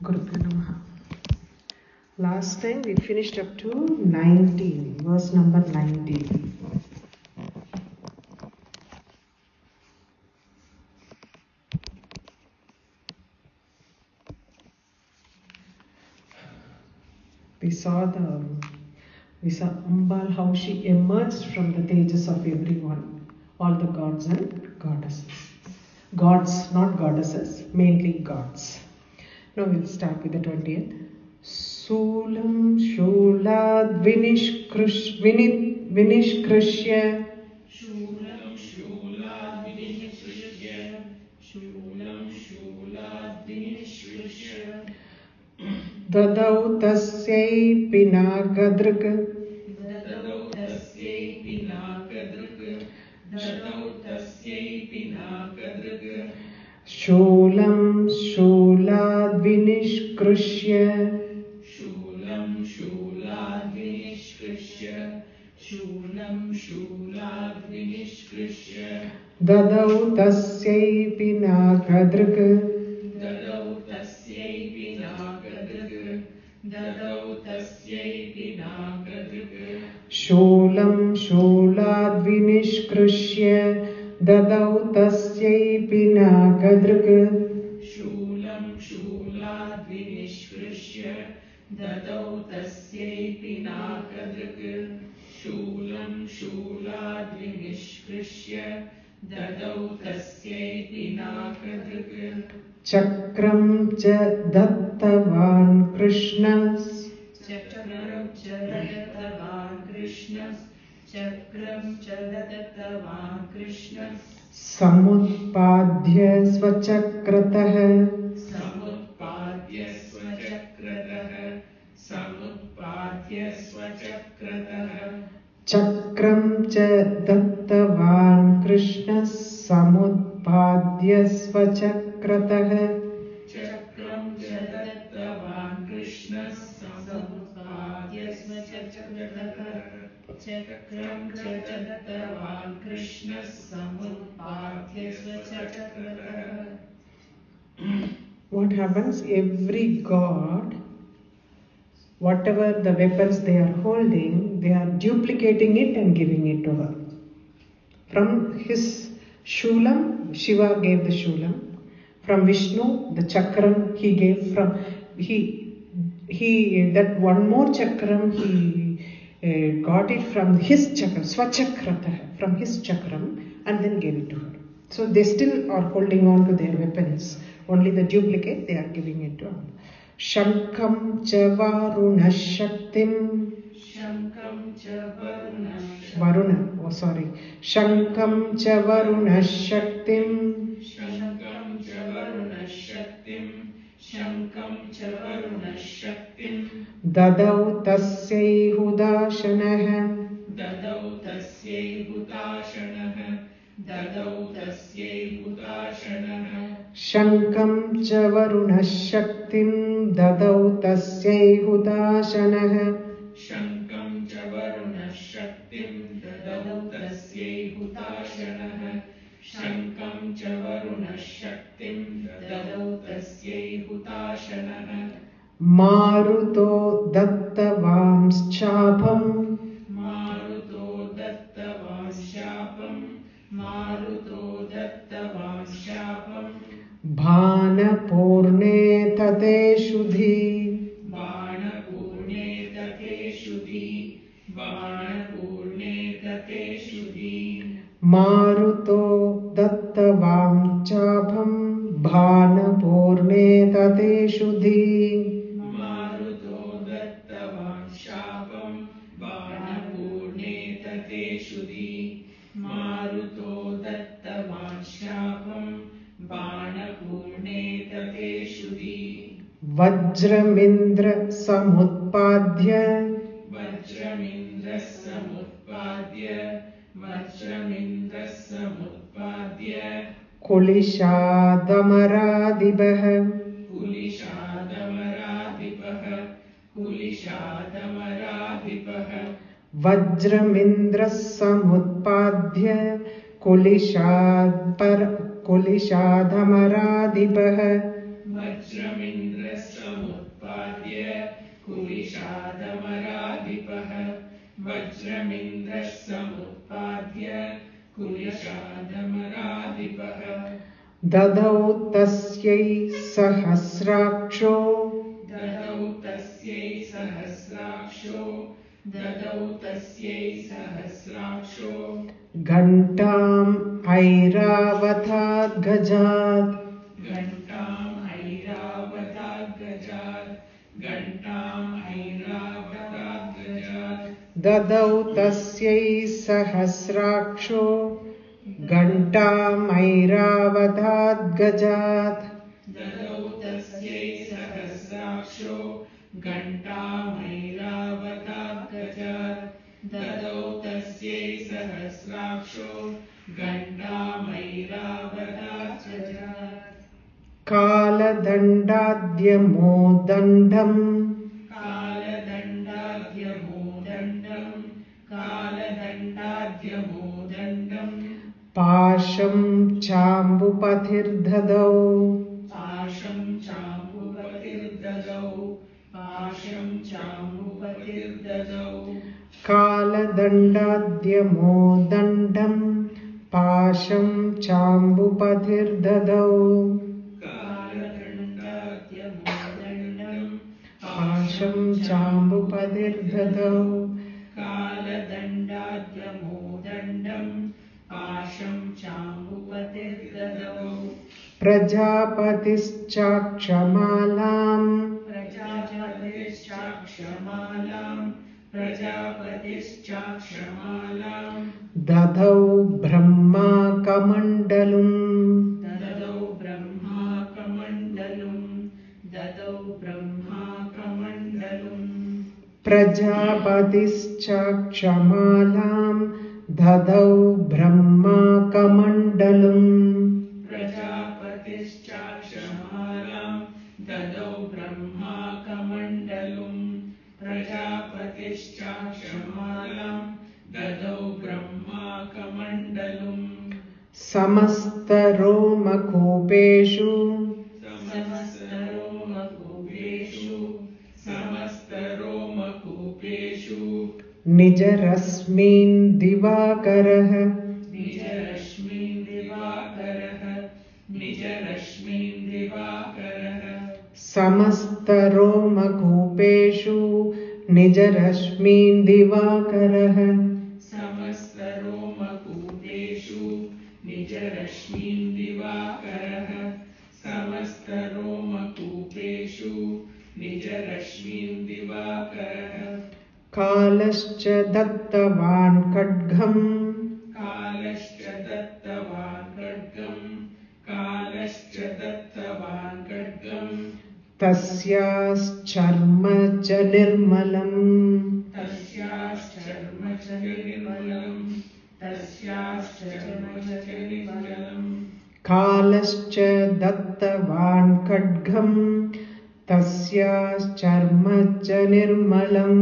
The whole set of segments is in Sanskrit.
Gurubhyo Namaha. Last time we finished up to 19, verse number 19. We saw Ambal, how she emerged from the tejas of everyone, all the gods and goddesses. Gods, not goddesses, mainly gods. Now we'll start with the 20th. Sulam Shulad Vinishkrishya Shulam Shulad Vinishkrishya Shulam Shulad Vinishkrishya Dadau Tasyai Pinagadrg Dadau Tasyai Pinakadrg Dadau Tasyai Pinakadrg Shulam Shulad Vinishkrishya Shulam Shulad Vinishkrishya Shulam Shulad Vinishkrishya Dadau Tasyai Pinagadrg Dadau Tasyai Pinakadrg Dadau Tasyai Pinakadrg Shulam Shulad Vinishkrishya Dadau Tasyai Pinagadrg Shulam Shulad Vinishkrishya Dadau Tasyai Pinakadrg Shulam Shulad Vinishkrishya Dadau Tasyai Pinakadrg Chakram cha dattavan Krishnas Chakram Chadatavan Krishnas Chakram Chadatavan Krishnas Samutpadhya svachakratah Samutpadhya Swachakratah Samutpadhya Swachakratah Chakram cha dattavan Krishnas Samutpadhya svachakratah Chakram Chadatavan Krishnas Samutpadhya Swachakratah Chakram Chadatavan Krishnas Samutpadhya Swachakratah. What happens? Every god, whatever the weapons they are holding, they are duplicating it and giving it to her. From his Shulam, Shiva gave the Shulam. From Vishnu, the Chakram he gave. From he that one more Chakram he got it from his Chakram, Swachakratah, from his Chakram, and then gave it to her. So they still are holding on to their weapons. Only the duplicate they are giving it to her. Shankam cha Varuna Shaktim. Shankam cha Varuna, oh sorry. Shankam cha Varuna Shaktim. Shankam cha Varuna Shaktim Shankam cha Varuna Shaktim Dadau tasyai hudashanah. Dadau tasyai hutashanah Dadau tasyai hutashanah Shankam cha Varuna Shaktim. Dadau tasyai hudashanah. Shankam cha Varuna Shaktim Dadau tasyai hutashanah Shankam cha Varuna Shaktim Dadau tasyai hutashanah Maruto dattavams chapam. Maruto dattavam shapam Maruto dattavam shapam Bhana purne tate shuddhi. Bana purne tate shuddhi Bana purne tate shuddhi Maruto dattavam chapam. Bhana purne tate shuddhi. Maruto dattavam shapam Bana purne tate shuddhi Maruto dattavam shapam Bana purne tate shuddhi Vajramindra samutpadhya. Vajramindra samutpadhya Vajramindra samutpadhya Kulishadamarādibah. Kulishadamarādibah Kulishadamarādibah Vajramindra samutpadhya. Kulishadamarādibah. वज्रमिन्द्रसमुत्पाद्य कुलिशादमराधिपः वज्रमिन्द्रसमुत्पाद्य कुलिशादमराधिपः ददौ तस्यै सहस्राक्षो ददौ तस्यै सहस्राक्षो घण्टाम् ऐरावतात् गजात् ददौ तस्यै सहस्राक्षो घण्टाम् ऐरावतात् गजात् ददौ तस्यै सहस्राक्षो घण्टामैरावतात् गजात् ददौ तस्यै सहस्राक्षो घण्टामैरावतात् गजात् कालदण्डाद्यमोदण्डम् कालदण्डाद्यमोदण्डम् पाशं चाम्बुपतिर्ददौ कालदण्डाद्यमोदण्डम् पाशं चाम्बुपतिर्ददौ पाशं चाम्बुपतिर्ददौ कालदण्डाद्यमोदण्डम् पाशं चाम्बुपतिर्ददौ प्रजापतिश्चाक्षमालाम् ददौ ब्रह्मा कमण्डलुम् प्रजापतिश्चाक्षमालाम् ददौ ब्रह्मा कमण्डलुम् समस्तरोमकूपेषु निजरश्मीन् दिवाकरः समस्तरोमकूपेषु निजरश्मीन् दिवाकरः कालश्च दत्तवान् खड्गम् तस्याश्चर्म च निर्मलम् कालश्च दत्तवान् खड्गम् तस्याश्चर्म च निर्मलम्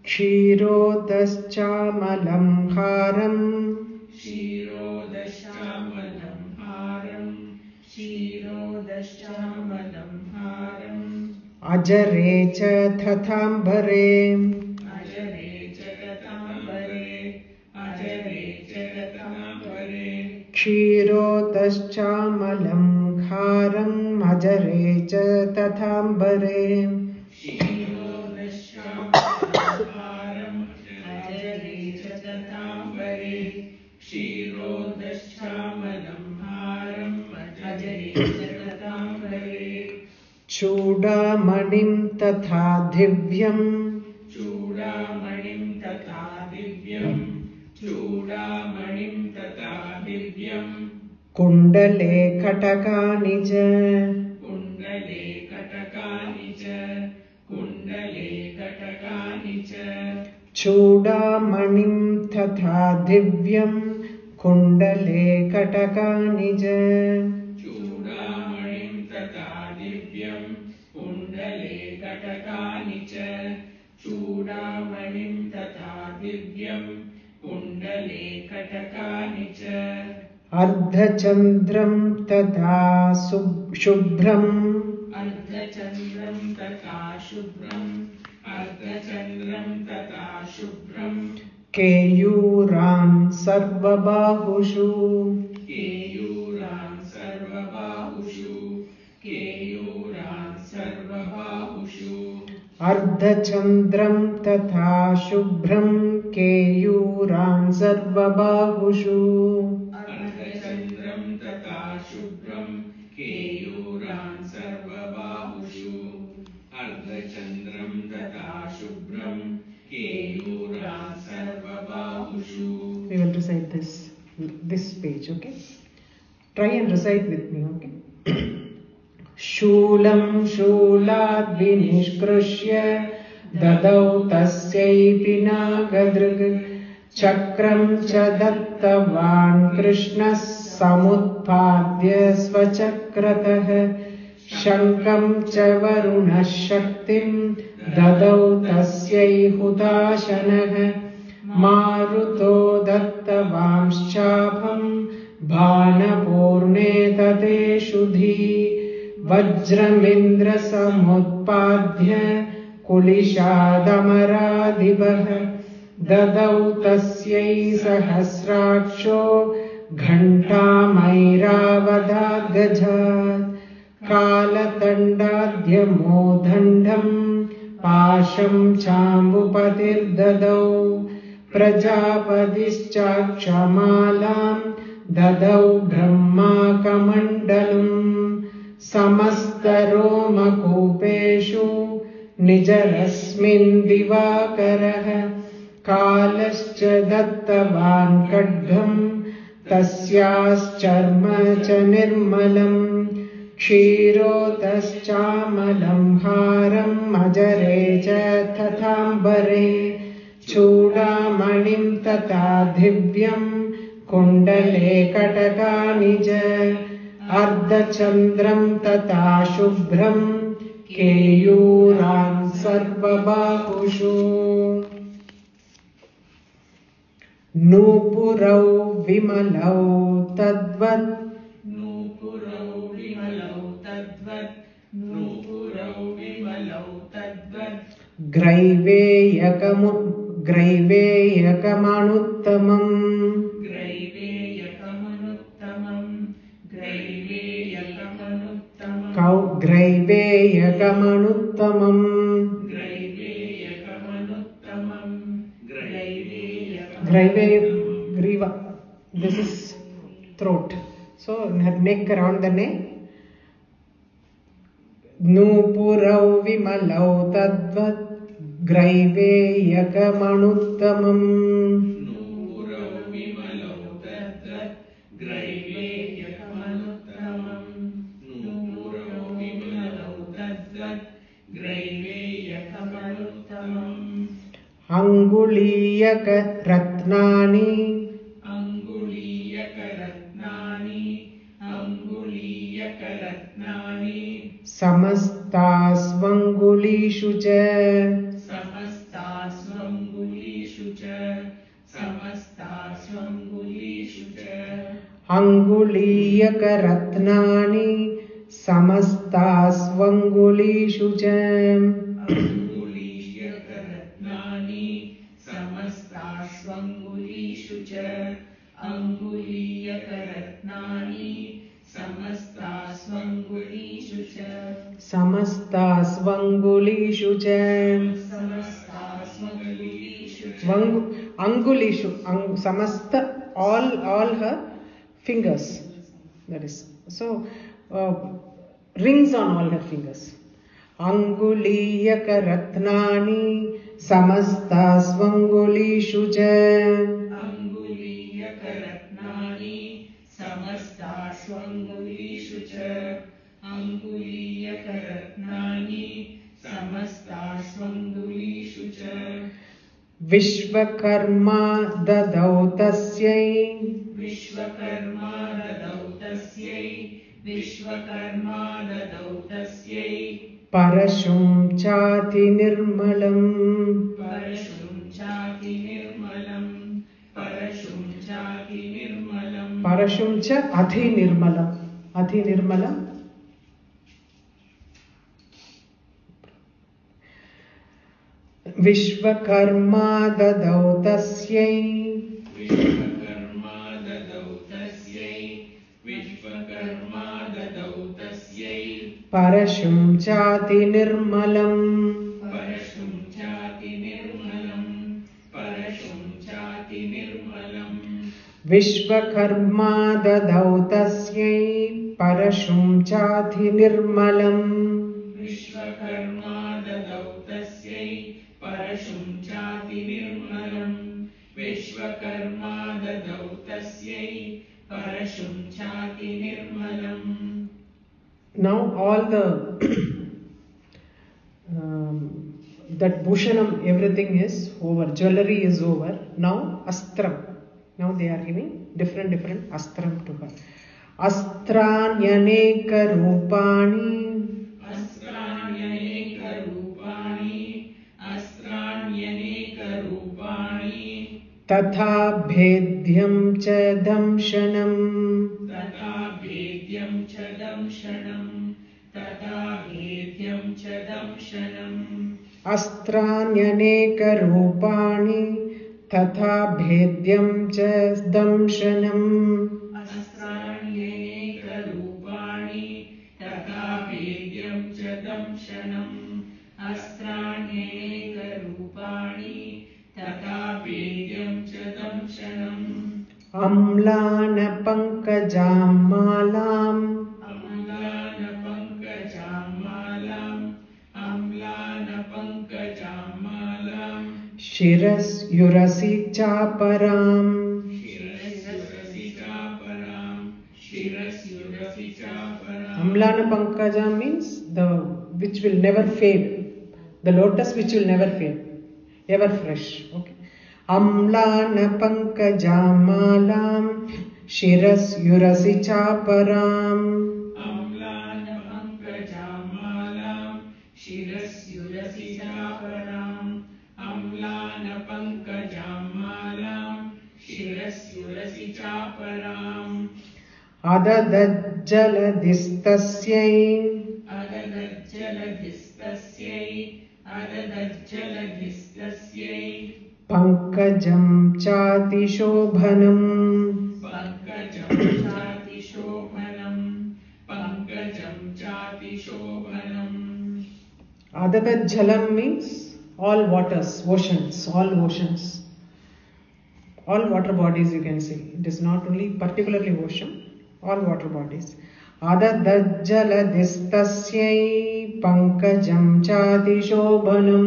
क्षीरोदश्चामलं हारम् अजरे च तथाम्बरे क्षीरोदश्चामलं हारम् अजरे च तथाम्बरे चूडामणिं तथा दिव्यम् कुण्डले कटकानि च चूडामणिं तथा दिव्यम् कुण्डले कटकानि च कुण्डले कटकानि च चूडामणिं तथा दिव्यं कुण्डले कटकानि च अर्धचन्द्रं तथा शुभ्रम् अर्धचन्द्रं तथा शुभ्रम् अर्धचन्द्रं तथा शुभ्रम् केयूरान् सर्वबाहुषु केयूरान् सर्वबाहुषु केयूरान् सर्वबाहुषु अर्धचन्द्रं तथा शुभ्रं केयूरान् सर्वबाहुषु अर्धचन्द्रं तथा शुभ्रं केयूरान् सर्वबाहुषु अर्धचन्द्रं तथा शुभ्रं केयूरान् सर्वबाहुषु. We will recite this page, okay? Try and recite with me, okay? शूलं शूलाद् विनिष्कृष्य ददौ तस्यै पिनाकदृग् चक्रं च दत्तवान् कृष्णः समुत्पाद्य स्वचक्रतः शङ्खं च वरुणः शक्तिं ददौ तस्यै हुताशनः मारुतो दत्तवांश्चापं बाणपूर्णे ततेषुधि वज्रमिन्द्रसमुत्पाद्य कुलिशादमराधिपः ददौ तस्यै सहस्राक्षो घण्टामैरावदाद्गजात् कालदण्डाद्यमोदण्डं पाशं चाम्बुपतिर्ददौ प्रजापतिश्चाक्षमालां ददौ ब्रह्माकमण्डलम् समस्तरोमकूपेषु निजरस्मिन् दिवाकरः कालश्च दत्तवान् खड्गं तस्याश्चर्म च निर्मलं क्षीरोदश्चामलं हारम् अजरे च तथाम्बरे चूडामणिं तथा दिव्यं कुण्डले कटकानि च अर्धचन्द्रं तथा शुभ्रं केयूरान् सर्वबाहुषु नूपुरौ विमलौ तद्वत् नूपुरौ विमलौ तद्वत् नूपुरौ विमलौ तद्वत् ग्रैवेयकमुत्तमम् ग्रैवेयकमनुत्तमम् ग्रैवेयकमनुत्तमम् Griva. This is throat. So neck around the neck. Nupurau vimalau tadvat Graiveyakamanuttamam. Nupurau vimalau tadvat Graiveyakamanuttamam. Nupurau vimalau tadvat Graiveyakamanuttamam. Anguliyaka ratnani Samastasvangulishu cha Anguliyaka ratnani Samastasvangulishu cha Samastasvangulishu cha Anguliyakaratnani Samastasvangulishu cha Samastasvangulishu cha Angulishu Samasta all her fingers, that is, so rings on all her fingers. Anguliyaka ratnani Samastasvangulishu cha Anguliyakaratnani Samastasvangulishu cha Anguliyakaratnani Samastasvangulishu cha Vishvakarma dadau tasyai Vishvakarma dadau tasyai परशुं चाति निर्मलम् परशुं चाति निर्मलम् परशुं चाति निर्मलम् परशुं च अधि निर्मलम् अधि निर्मलम् विश्वकर्मा ददौ तस्यै विश्वकर्मा ददौ तस्यै विश्वकर्मा ददौ तस्यै परशुं चाति निर्मलम् परशुं चाति निर्मलम् परशुं चाति निर्मलम् विश्वकर्मा ददौ तस्यै परशुं चाति निर्मलम् विश्वकर्मा ददौ तस्यै परशुं चाति निर्मलम् विश्वकर्मा ददौ तस्यै परशुं चाति निर्मलम्. Now all the that bhushanam, everything is over, jewelry is over. Now astram, now they are giving different astram to her. Astranyaneka rupani अस्त्राण्यनेक रूपाणि अस्त्राण्यनेक रूपाणि तथा भेद्यं च दंशनम् तथा भेद्यं च दंशनम् तथा भेद्यं च दंशनम् अस्त्राण्यनेक रूपाणि तथा भेद्यं च दंशनम् अस्त्राण्यनेक रूपाणि तथा भेद्यं च दंशनम् अस्त्राण्यनेक रूपाणि तथा भेद्यं च दंशनम् अम्लानपङ्कजां मालाम् अम्लानपङ्कजां मालाम् शिरस्युरसि चापराम् शिरस्युरसि चापराम् Amlanapankaja means the which will never fade, the lotus which will never fade, ever fresh. Okay. Amlanapankajam malam shirasyurasi chaparam. Amlanapankajam malam shirasyurasi chaparam. Amlanapankajam malam shirasyurasi chaparam. Adadajjaladhistasyai adadajjaladhistasyai pankajam chati shobhanam. Pankajam chati shobhanam. Adadajjalam means all waters, oceans, all oceans, all water bodies you can see. It is not only particularly ocean, all water bodies. Adadajjaladhistasyai pankajam chati shobhanam.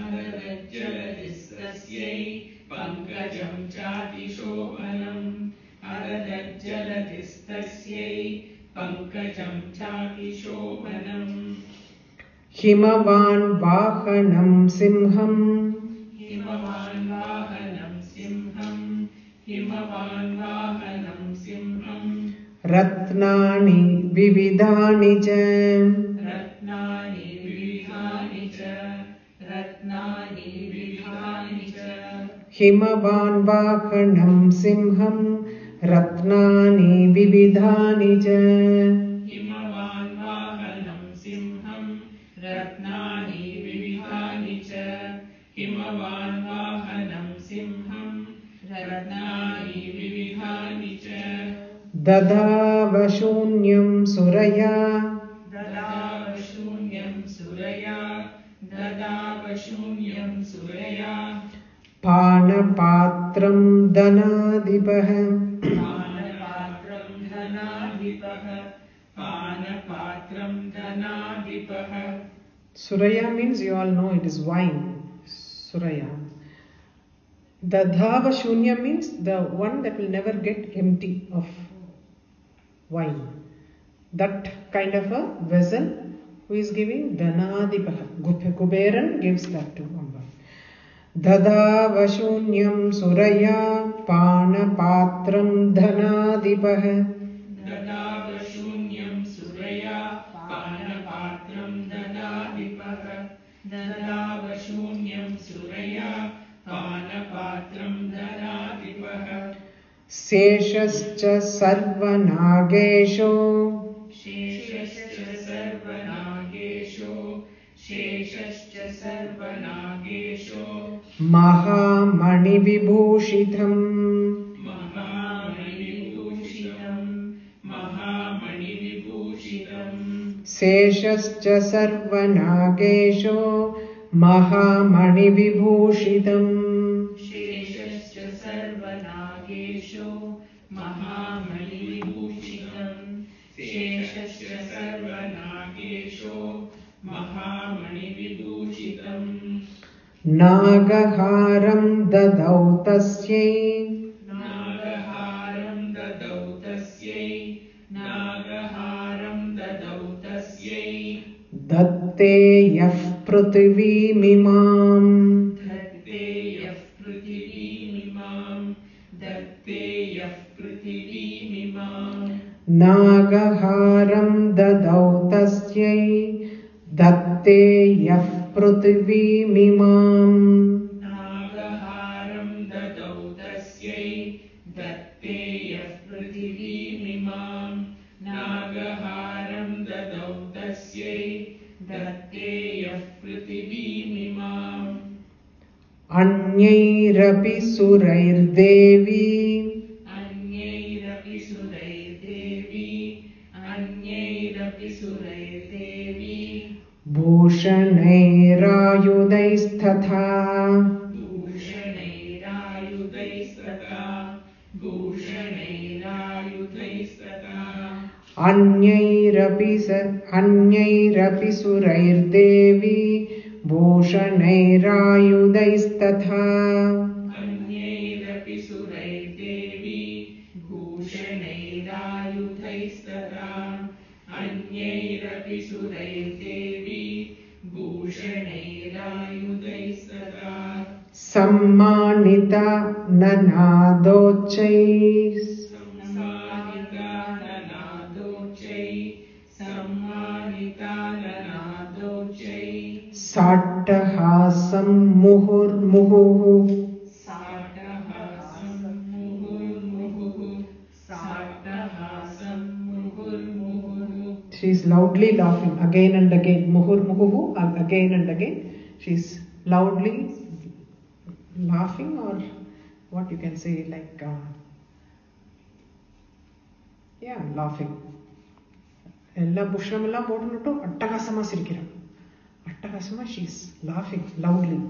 Adadajjaladhistasyai pankajam chati shobhanam. Adadajjaladhistasyai pankajam chati shobhanam. Himavan vahanam simham. Himavan vahanam simham. Himavan vahanam simham. Ratnani vividhani cha. Ratnani vividhani cha. Ratnani vividhani cha. Himavan vahanam simham. Ratnani vividhani cha. Himavan vahanam simham. Ratnani vividhani cha. Himavan vahanam simham. Ratnani vividhani cha. Dadavashunyam suraya. Dadavashunyam suraya. Dadavashunyam suraya. Panapatram dhanadipah. Panapatram dhanadipah. Panapatram dhanadipah. Suraya means you all know it is wine. Suraya. Dadhava Shunya means the one that will never get empty of wine. That kind of a vessel who is giving Dhanadipaha. Kuberan gives that to Amba. Dadhava Shunyam Suraya Panapatram Dhanadipaha. Dadavashunyam suraya panapatram ददावशून्यं सुरया पानपात्रं धनाधिपः शेषश्च सर्वनागेषु शेषश्च सर्वनागेषु महामणिविभूषितम् शेषश्च सर्वनागेषु महामणिविभूषितम् शेषश्च सर्वनागेषु महामणिविभूषितम् शेषश्च सर्वनागेषु महामणिविभूषितम् नागहारं ददौ तस्यै दत्ते यः पृथिवीमिमाम् नागहारं ददौ तस्यै दत्ते यः पृथिवीमिमाम् अन्यैरपि सुरैर्देवी भूषणैरायुधैस्तथा अन्यैरपि सुरैर्देवी भूषणैरायुधैस्तथा सम्मानिता ननादोच्चैः साट्टहासं मुहुर्मुहुः She is loudly laughing again and again. Muhurmuhu, again and again. She is loudly laughing, or what you can say, like, yeah, laughing. Ella Bushramala Botunuto, Attagasama Sirikira. Attagasama, she is laughing loudly.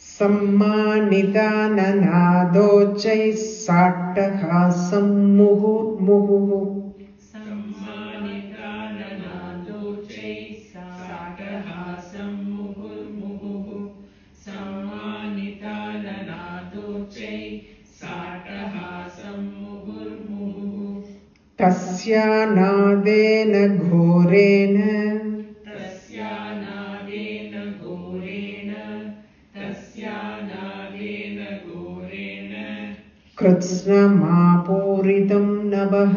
Sammanita nanadochai sattahasam muhurmuhu. Sammanita nanadochai sattahasam muhurmuhu. Sammanita nanadochai sattahasam muhurmuhu. Tasya nadena ghorena कृत्स्नमापूरितं नभः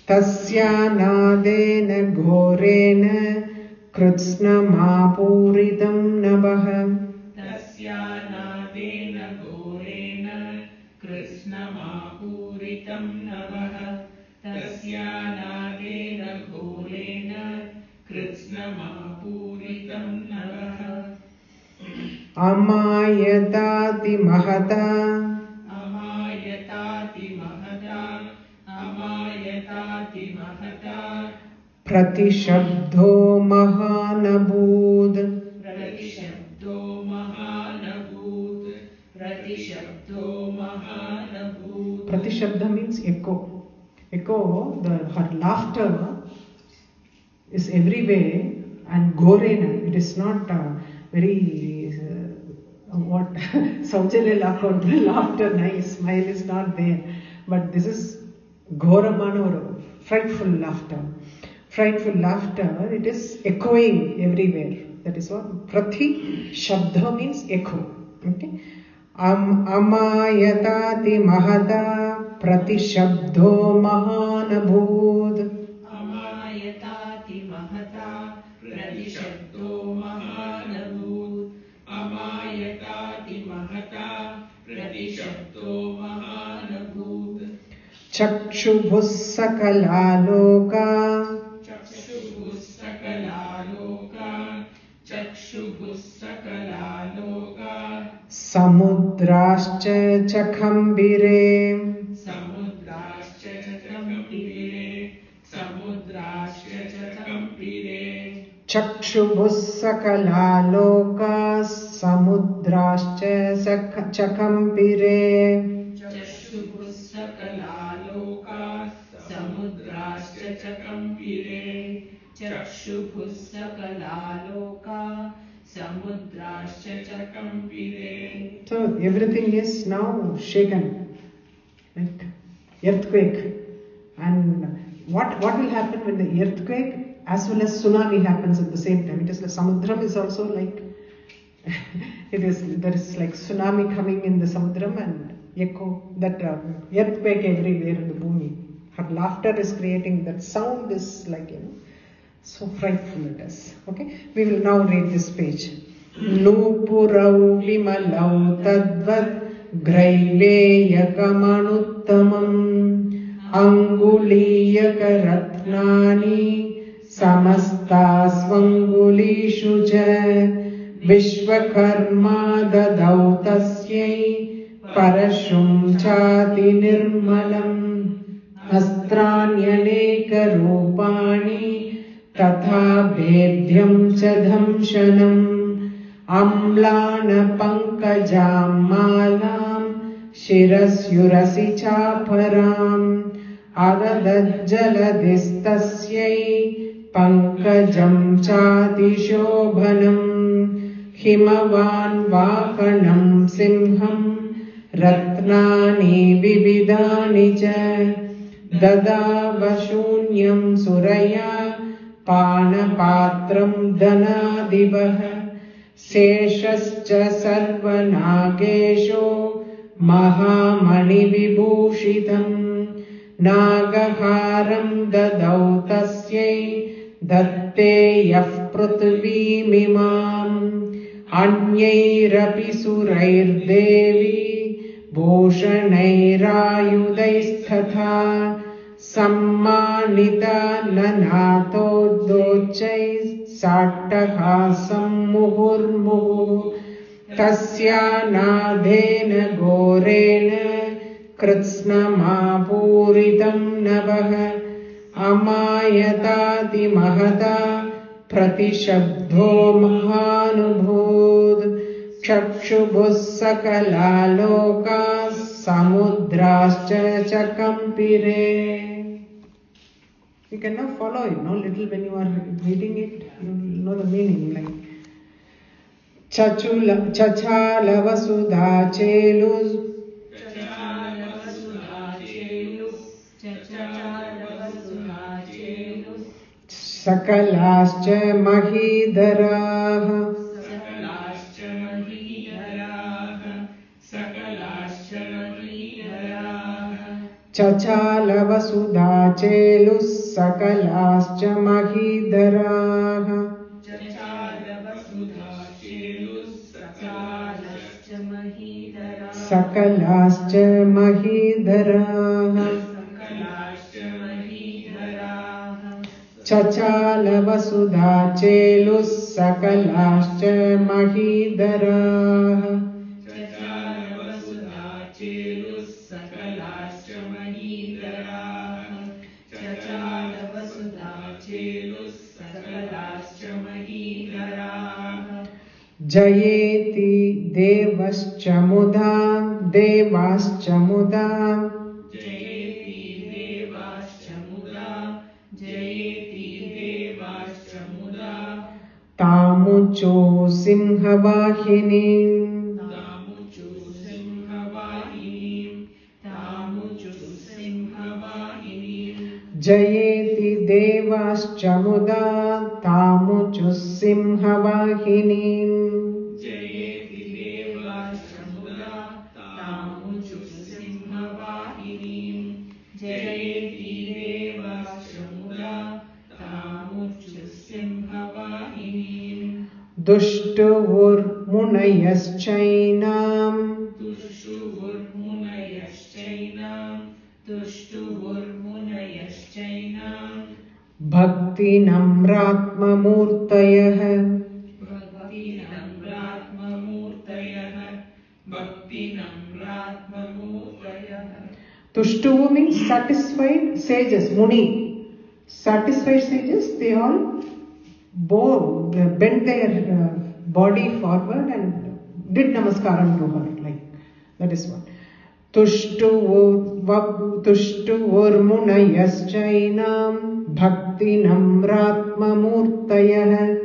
तस्यानादेन घोरेण कृत्स्नमापूरितं नभः अमायताति महता प्रतिशब्दो महानभूत् Pratishabda means echo. Echo, her laughter is everywhere, and gorena, it is not very what Saujanya laughter, nice smile is not there, but this is Ghoramanor, frightful laughter. Frightful laughter, it is echoing everywhere. That is what Prati Shabda means echo. Okay. अमायताति महता प्रतिशब्दो महानभूत् अमायताति महता प्रतिशब्दो महानभूत् अमायताति महता प्रतिशब्दो महानभूत् चक्षुभुः सकला लोका चक्षुभुः सकला लोका चक्षुभुः सकला लोका समुद्राश्च चखम्बिरे समुद्राश्च कंपिरे समुद्राश्च कंपिरे चक्षुभुः सकला लोका समुद्राश्च चखम्बिरे चक्षुभुः सकला लोका समुद्राश्च कंपिरे चक्षुभुः सकला लोका समुद्राश्च कंपिरे. So everything is now shaken, like earthquake. And what will happen when the earthquake as well as tsunami happens at the same time? It is like Samudram is also like there is like tsunami coming in the Samudram and echo that earthquake everywhere in the Bhumi. Her laughter is creating that sound is like so frightful it is. Okay, we will now read this page. Nupurau vimalau tadvat graiveyakamανuttamam anguliyakaratnani samastasvangulishu ja vishvakarma dadau tasyai parashum chati nirmalam astranyaneka rupani tatha bhedyam cha dhamshanam amlana pankajam malam shirasyurasi chaparam adadajjaladhistasyai pankajam chati shobhanam himavan vahanam simham ratnani vividani cha dadavashunyam suraya panapatram dhanadivah Seshascha sarvanagesho mahamani vibhushitam nagaharam dadau tasyai datte yah prithvimimam anyairapi surairdevi bhushanayirayudaisthatha sammanita nanatoddochais sattahasam muhurmuhu tasya nadena gorena kritsnamapuritam navah amayatati mahata pratishabdho mahanubhud chakshubhus sakala lokas samudrascha chakampire. You can now follow it, little when you are reading it, you know the meaning. Like Chachala vasudha chelus Sakalascha mahidaraha Chachala vasudha chelus sakalascha mahidaraha sakalascha mahidaraha Chachala vasudha chelus sakalascha mahidaraha Jayeti devascha mudha devascha mudha tamucho simhavahinim Jayeti devascha mudha tamucho simhavahinim तुष्टुवुर्मुनयश्चैनाम् भक्तिनम्रात्ममूर्तयः Tushtuvu means satisfied sages, Muni. Satisfied sages, they all bent their body forward and did namaskaram to her. Like that is what. Tushtuvormunayaschainam bhakti namratmamurtayah.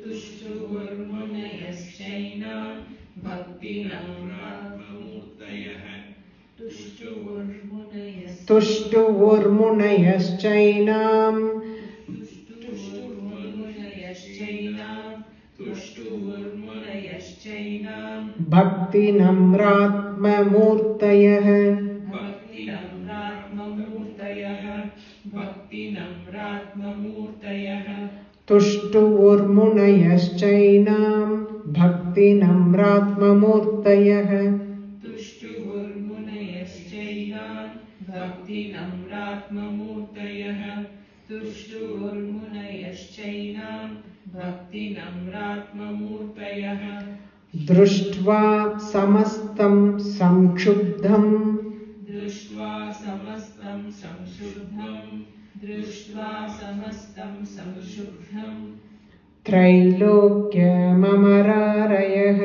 Tushtuvormunayaschainam bhakti namratmamurtayah. Tushtuvormunayaschainam bhakti namratmamurtayah. Drushtva samastam samkshubdham Trailokyamamararayah.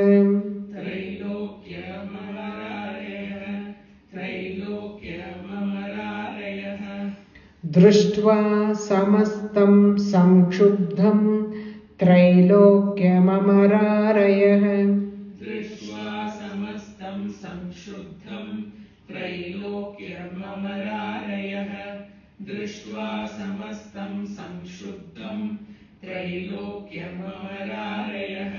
Drushtva samastam samkshubdham Trailokyamamararayah.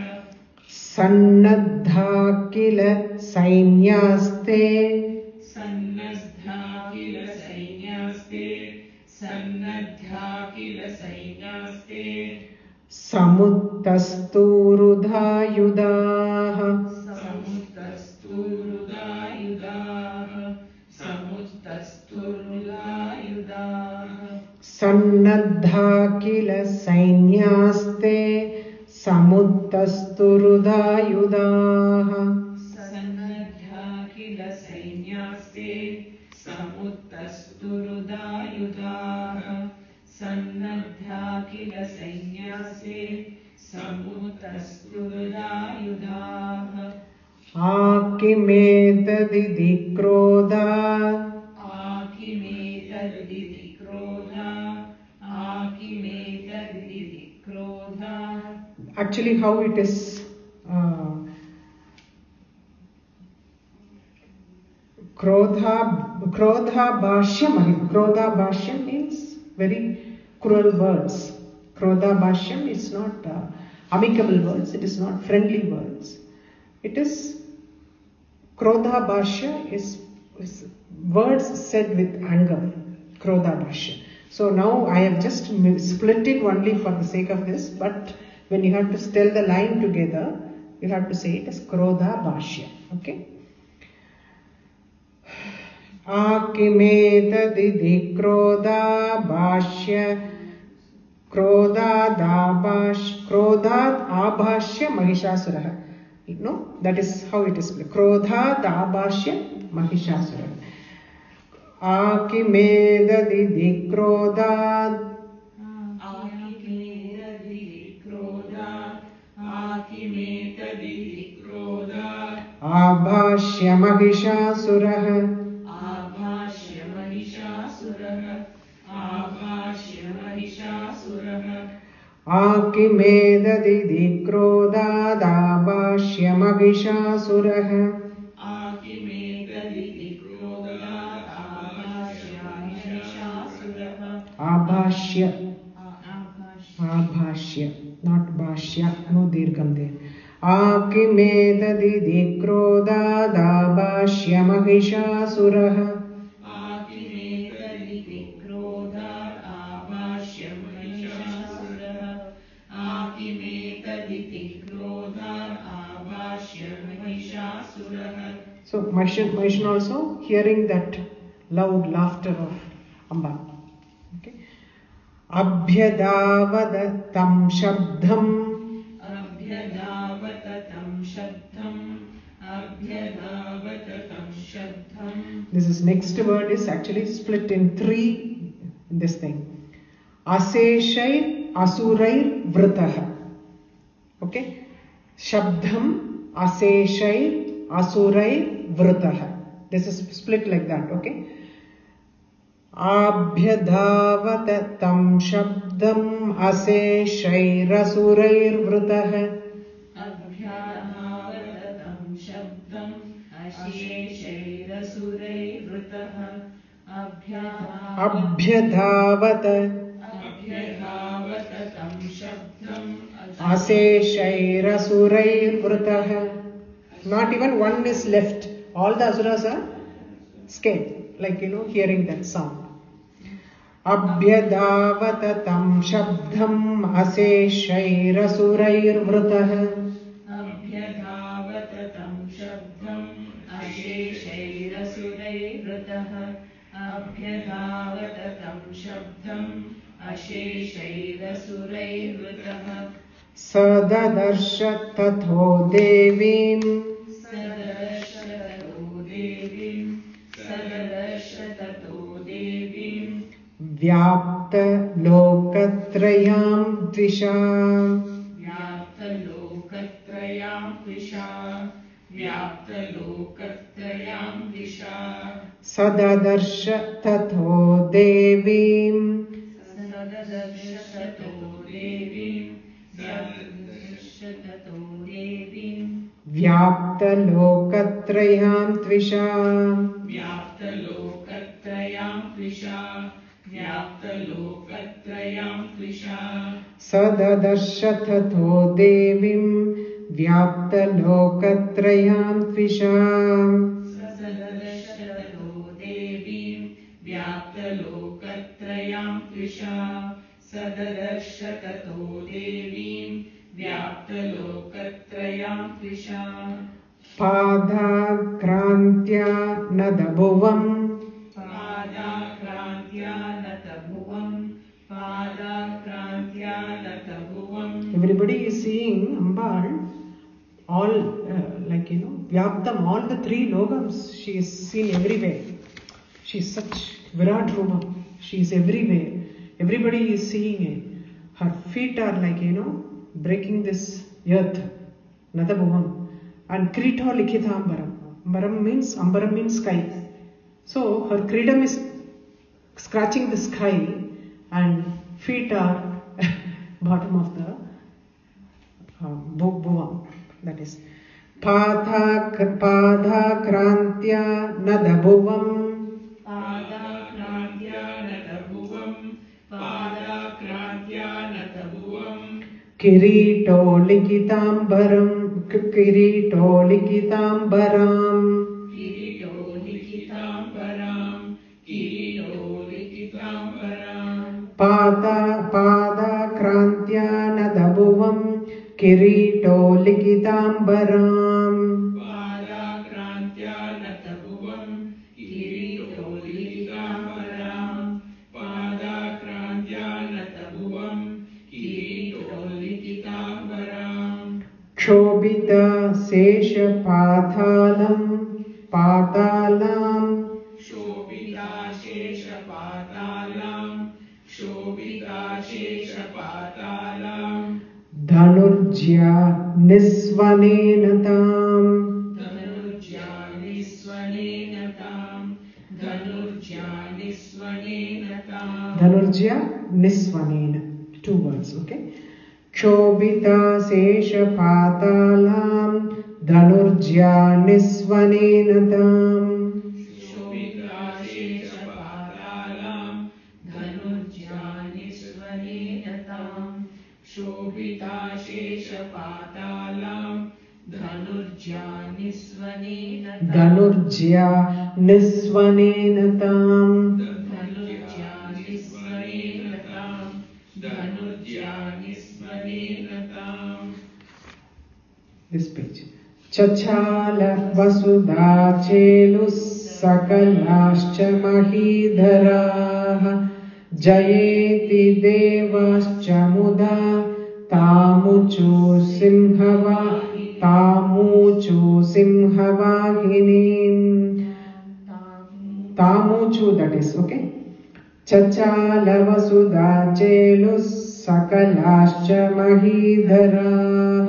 Sannadha kila sainyaste samuttasturudhayudah. Sannadha kila sainyaste samuttasturudhayudah. Akimetadidhi krodha. Actually, how it is Krodha Bhashyam. Krodha Bhashyam means very cruel words. Krodha Bhashyam is not amicable words, it is not friendly words. It is Krodha Bhashya is words said with anger. Krodha Bhashya. So now I have just split it only for the sake of this, but when you have to tell the line together, you have to say it as Krodha Bhashya. Okay? Akimetadidhi krodha bhashya krodhat abhashya mahishasura. No, that is how it is. Krodhat abhashya mahishasura. Akimetadidhi krodhat abhashya mahishasura. Akimedadidhi krodhat abhashya mahishasura. Abhashya, not bhashya, no dirgham there. Akimedadidhi krodhat abhashya mahishasura. So Mahishn also hearing that loud laughter of Amba. Okay. Abhyadavada tam shabdham. Abhyadavatatam shabdham. Abhyadavatatam shabdham. This is next word is actually split in three. This thing. Aseshair asurair vritaha. Okay. Shabdham aseshair asurair vritaha. This is split like that. Okay. Abhyadhavat tam shabdam aseshair asurair vritaha. Abhyadhavatam shabdam aseshair asurair vritaha. Abhyadhavatam shabdam aseshair asurair vritaha. Not even one is left. All the asuras are scared, like hearing that sound. Abhyadavatatam shabdham aseshair asurair vritaha. Abhyadavatatam shabdam aseshair asurair vritaha. Abhyadavatatam shabdam aseshair asurair vritaha. Sadadarsha tatho devim. Vyapta lokatrayam dvisha. Vyapta lokatrayam dvisha. Vyapta lokatrayam dvisha. Sadadarsha tatho devim. Sadadarsha tato devim. Sadadarsha tato devim. Vyapta lokatrayam dvisha. Vyapta lokatrayam dvisha. Vyapta lokatrayam dvisha. Sadadarsha tatho devim. Vyapta lokatrayam dvisha. Sadadarsha tato devim. Vyapta lokatrayam dvisha. Sadadarsha tato devim. Vyapta lokatrayam dvisha. Padakrantya nadabhuvam. Padakrantya natabhuvam. Padakrantya natabhuvam. Everybody is seeing Ambal, all Vyaptam, all the three logams, she is seen everywhere. She is such Virat Rupam. She is everywhere. Everybody is seeing it. Her feet are breaking this earth, Nadabhuvam. And Krito Likita Ambaram. Ambaram means sky. So her kridam is scratching the sky and feet are bottom of the bhuvam. That is Pada krantya nadabhuvam. Pada krantya nadabhuvam. Pada krantya nadabhuvam. Kirito likitambaram. Kirito likitambaram. Kirito likitambaram. Kirito likitambaram. Pada krantya nadabhuvam. Kirito likitambaram. Pada krantya nadabhuvam. Kirito likitambaram. Pada krantya nadabhuvam. Kirito likitambaram. Kshobita sesha patalam. Shobita shesha patalam. Shobita shesha patalam. Dhanurjya nisvanena tam. Dhanurjya nisvanena tam. Dhanurjya nisvanena tam. Dhanurjya nisvanena. 2 words, okay? Kshobita sesha patalam. Dhanurjya nisvanena tam. Shobita shesha patalam. Dhanurjya nisvanena tam. Shobita shesha patalam. Dhanurjya nisvanena tam. Dhanurjya nisvanena tam. Dhanurjya nisvanena tam. Dhanurjya nisvanena tam. This page. चचाल वसुधा चेलुः सकलाश्च महीधराः जयेति देवाश्च मुदा तामुचु सिंहवाहिनीम् तामुचु, that is okay. चचाल वसुधा चेलुः सकलाश्च महीधराः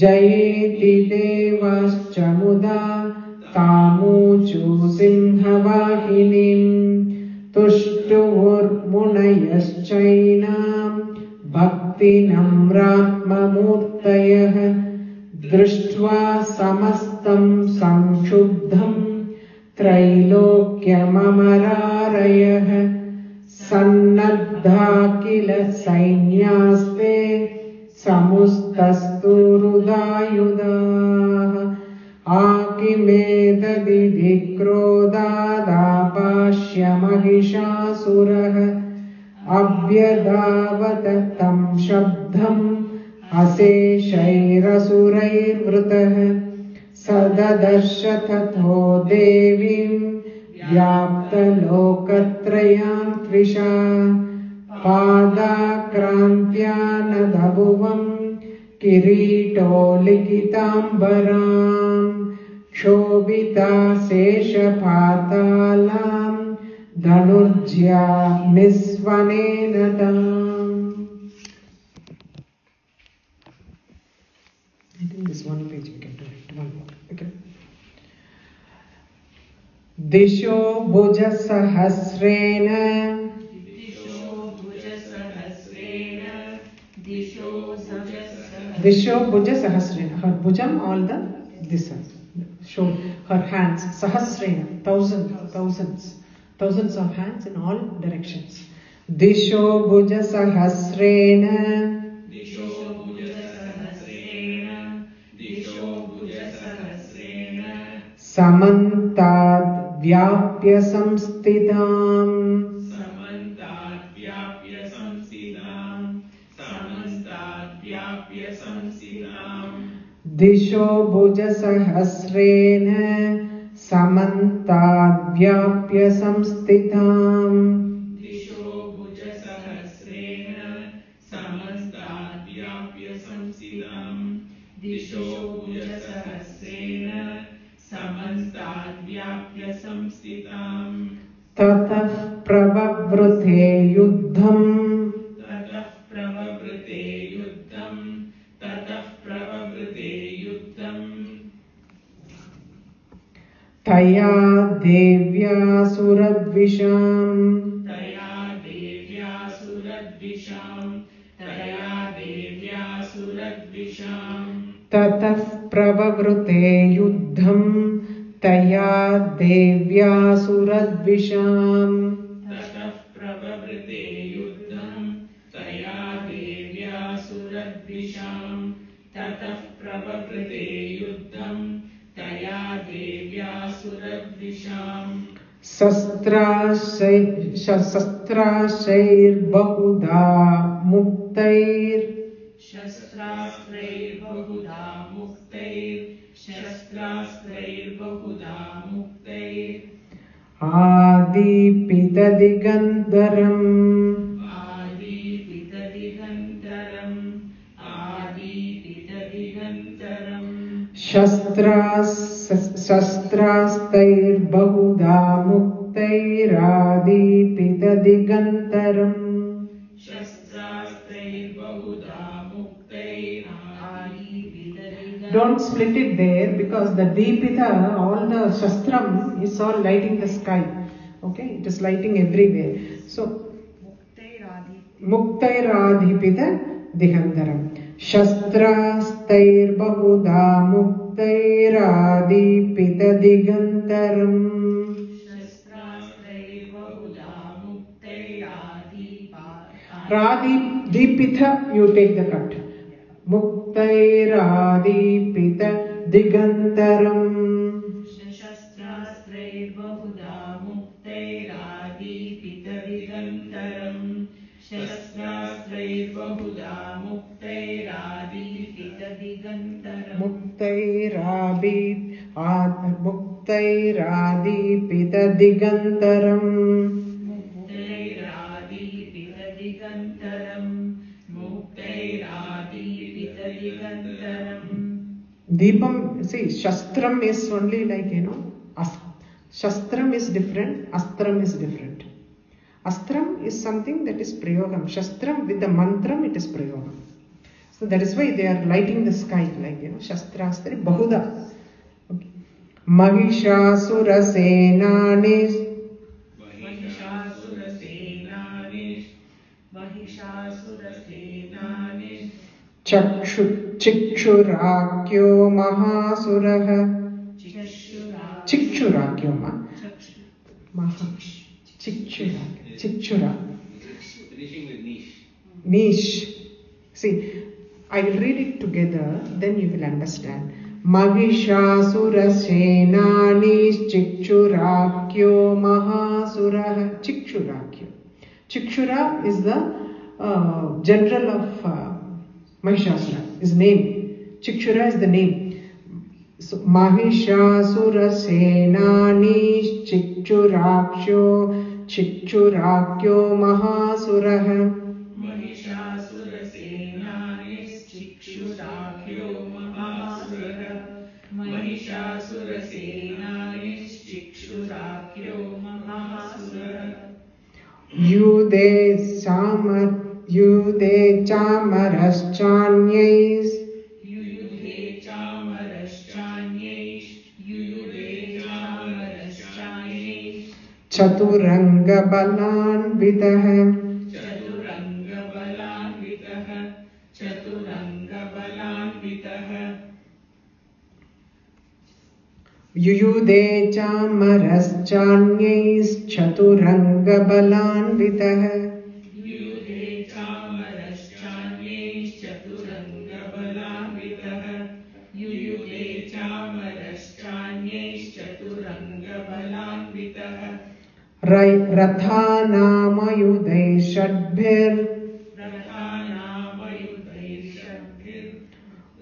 जयेति देवाश्च मुदा तामुचु सिंहवाहिनीम् तुष्टुर्मुनयश्चैनाम् भक्तिनम्रात्ममूर्तयः दृष्ट्वा समस्तं संक्षुब्धम् त्रैलोक्यममरारयः सन्नद्धा किल सैन्यास्ते समुस्तस्तु रुदायुधाः आकिमेतदिति क्रोधादापाश्य महिषासुरः अभ्यधावत तं शब्दम् अशेषैरसुरैर्वृतः सददर्श ततो देवीं व्याप्तलोकत्रयां त्रिषा पादाक्रान्त्या नदभुवम् किरीटो लिखिताम्बराम् क्षोभिता शेषपातालाम् धनुर्ज्या निस्वनेन ताम्. I think this one page we can do it. One more. Okay. दिशो भुजसहस्रेण Disho Bhuja Sahasrena. Her bhujam, all the this show her hands. Sahasrena, thousands of hands in all directions. Disho Bhuja Sahasrena. Samantad Vyapya Samsthitam. Disho Bhuja Sahasrena Samantadvyapya Samsthitam. Disho Bhuja Sahasrena Samantadvyapya Samsthitam. Disho Bhuja Sahasrena Samantadvyapya Samsthitam. Tatah Pravavrute Yuddham. Taya Devya Suradvisham. Tatah Pravavrute Yuddham. Taya Devya Suradvisham. Tatah Pravavrute Yuddham. Taya Devya Suradvisham. Shastrashair Bahuda Muktair. Shastrasrair Bahuda Muktair. Adi Pita Digandaram. Shastrastair Bahuda Muktairadi Pita Digantaram. Don't split it there because the Deepita, all the Shastram is all lighting the sky. Okay, it is lighting everywhere. So, Muktairadi Digantaram. Shastrastair Bahuda Muktairadi Pita Digantaram. Radi Dipitha, you take the cut. Muktairadi Pita Digantaram. Shastrastrair Bahuda Muktairadi Pita Digantaram. Shastrastrair Bahuda Muktairadi Pita Digantaram. Muktairadi मुक्तैरादीपितदिगन्तरम् Deepam, see, Shastram is only like, Shastram is different, Astram is different. Astram is something that is Prayogam. Shastram with the mantram, it is Prayogam. So that is why they are lighting the sky, like, Shastrastri, Bahuda. Okay. Mahishasura Senanish. Chikchurakyo Mahasuraha. Chikchurakyo Chikchura. Finishing with niche. Niche. See, I will read it together, then you will understand. Mahishasura Senanish Chikchurakyo Mahasuraha. Chikchurakyo. Chikchura is the general of Mahishasura, his name. Chikchura is the name. So, Mahishasura Senanish Chikchurakyo Mahasuraha. Mahishasura Senanish Chikchurakyo Mahasuraha. Mahishasura Senanish Chikchurakyo Mahasuraha. Yude chamaraschanyais Chaturanga balanvitah Yuyude chamaraschanyais Chaturanga balanvitah Rathanāmayudai Shadbhir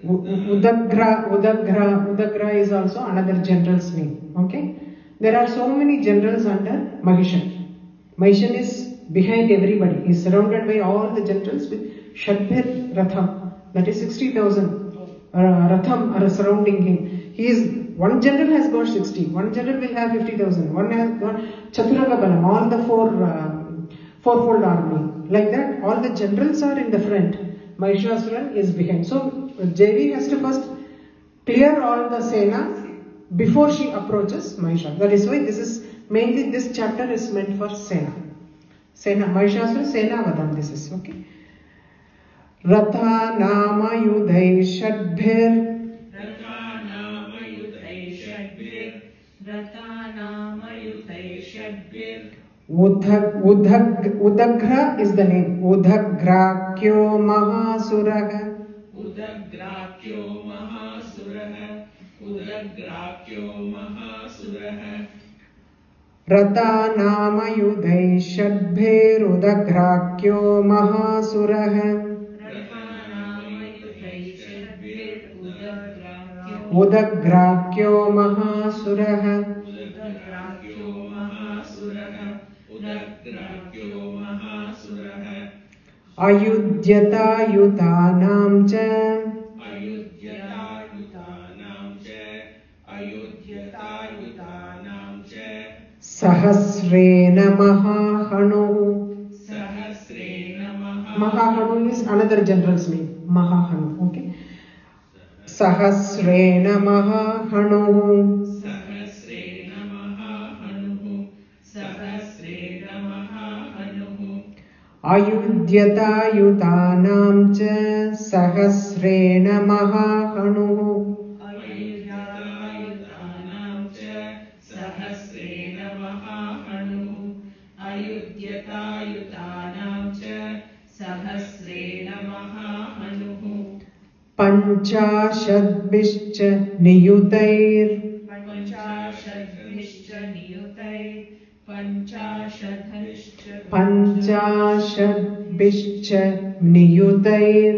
Udagra is also another general's name. Okay, there are so many generals under Mahishan. Mahishan is behind everybody. He is surrounded by all the generals with Shadbhir Ratham. That is 60,000 Ratham are surrounding him. One general has got 60, one general will have 50,000, one has got Chaturanga Balam, all the fourfold army. Like that, all the generals are in the front. Mahishasuran is behind. So, Devi has to first clear all the Sena before she approaches Mahishasura. That is why this chapter is meant for Sena. Mahishasura, Sena Vadam, this is, okay. Rathanāmayudai Shadbhir Udagra is the name. Udagrakyo Mahasuraha. Rathanāmayudai Shadbhir Udagrakyo Mahasuraha. Udagrakyo Mahasuraha. Ayudhyatayutanam cha Sahasrena Mahahanu. Mahahanu is another general's name. Mahahanu, okay. Sahasrena Mahahanu. Ayudhyatayutanam cha Sahasrena Mahahanu. Panchashadbhishcha niyutair Panchashadbhishcha niyutair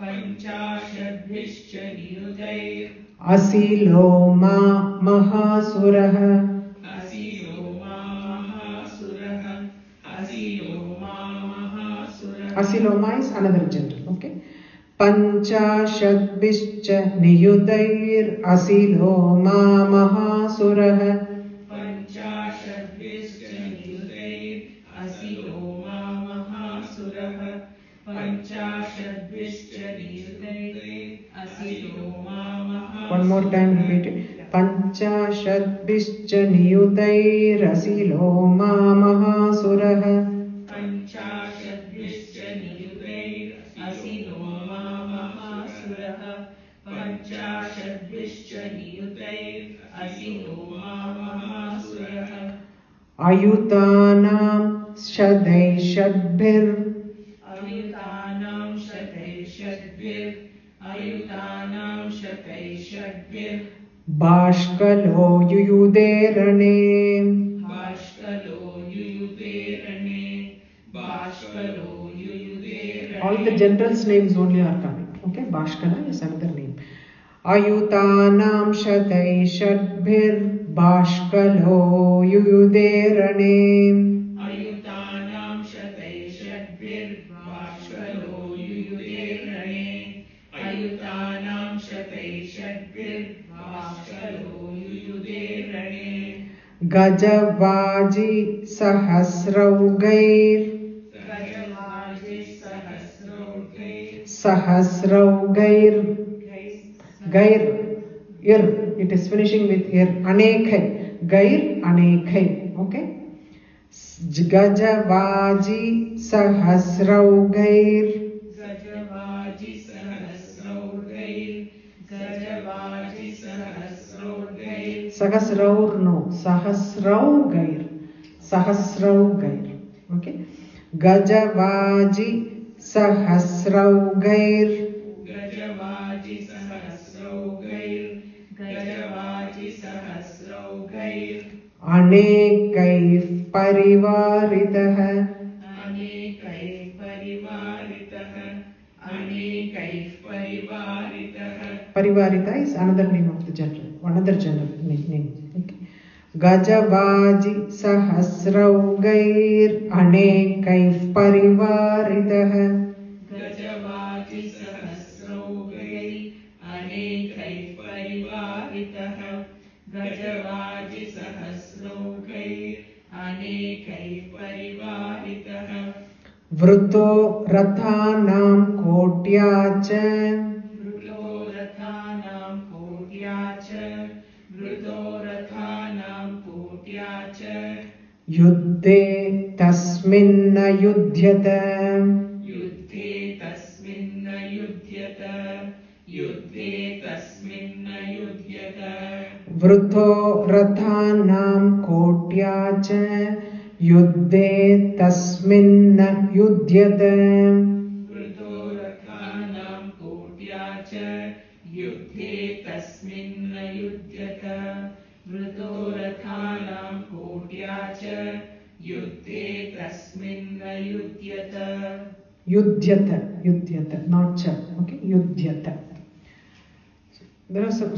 पञ्चाशद्भिश्च नियुतैर् Asiloma महासुरः Asiloma महासुरः Asiloma महासुरः Asiloma is another gender. Okay. पंचाशद्भिश्च नियुतैर् Asiloma महासुरः पञ्चाशद्भिश्च नियुतैर् Asiloma महासुरः पञ्चाशद्भिश्च नियुतैर् Asiloma महासुरः One more time repeat it. पंचाशद्भिश्च नियुतैर् Asiloma महासुरः पञ्चाशद्भिश्च नियुतैर् Asiloma महासुरः पञ्चाशद्भिश्च नियुतैर् Asiloma महासुरः अयुतानां शतैषद्भिर् अयुतानां शतैषद्भिर् अयुतानां शतैषद्भिर् बाष्कलो युयुधेरणे बाष्कलो युयुधे रणे बाष्कलो युयुधे All the generals names only are coming. Okay, Bashkala is another name. Ayutanam shataishadbhir Bashkalo Yuyudherane. अयुतानां शतैषद्भिर् बाष्कलो युयुधे रणे अयुतानां शतैषद्भिर् बाष्कलो युयुधे रणे Gajavaji Sahasraugair Sahasraugair Gair Ir, it is finishing with Ir. Anekhai, Gair Anekhai. Okay. Gajavaji Sahasraugair गजवाजि सहस्रौर्गैर् गजवाजि सहस्रौर्गैर् Sahasraur no, Sahasraugair. Sahasraugair. Okay. Gajavaji Sahasraugair गजवाजि सहस्रौर्गैर् गजवाजि सहस्रौर्गैर् Anekaif Parivaritah अनेकैः परिवारितः अनेकैः परिवारितः Parivarita is another name of the general, another general name. Okay. Gajavaji Sahasraugair Anekaif Parivaritah गजवाजि सहस्रौर्गैर् अनेकैः परिवारितः गजवाजि सहस्रौर्गैर् अनेकैः परिवारितः Vruto Rathanam Kotya cha वृतो रथानां कोट्या च वृतो रथानां कोट्या च Yuddhe Tasminna Yudhyata युद्धे तस्मिन् युध्यत युद्धे तस्मिन् युध्यत Vruto Rathanam Kotya cha Yuddhe Tasminna Yudhyata वृतो रथानां कोट्या च युद्धे तस्मिन् युध्यत वृतो रथानां कोट्या च युद्धे तस्मिन् युध्यत Yudhyata, Yudhyata, not cha. Okay, Yudhyata. There are so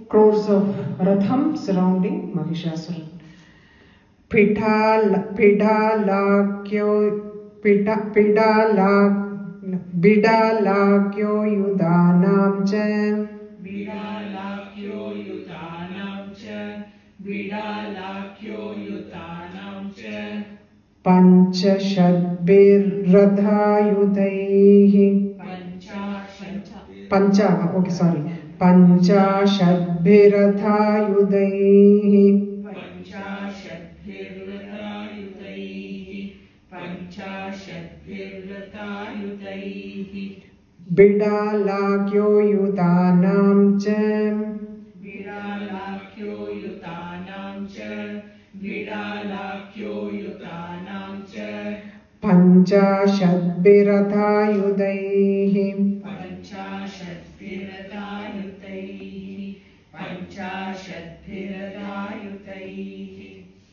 crores of Ratham surrounding Mahishasura. Bidalakyo Yudanam cha बिडालाख्यो युतानां च बिडालाख्यो युतानां च Panchashadbirrathayudaiः Pancha, okay, sorry. Panchashadbirrathayudaiः पञ्चाशद्भिर्रथायुतैः Bidalakyo Yudanam cha बिडालाख्यो युतानां च बिडालाख्यो युतानां च Panchashadbirrathayudaiः पञ्चाशद्भिरथायुतैः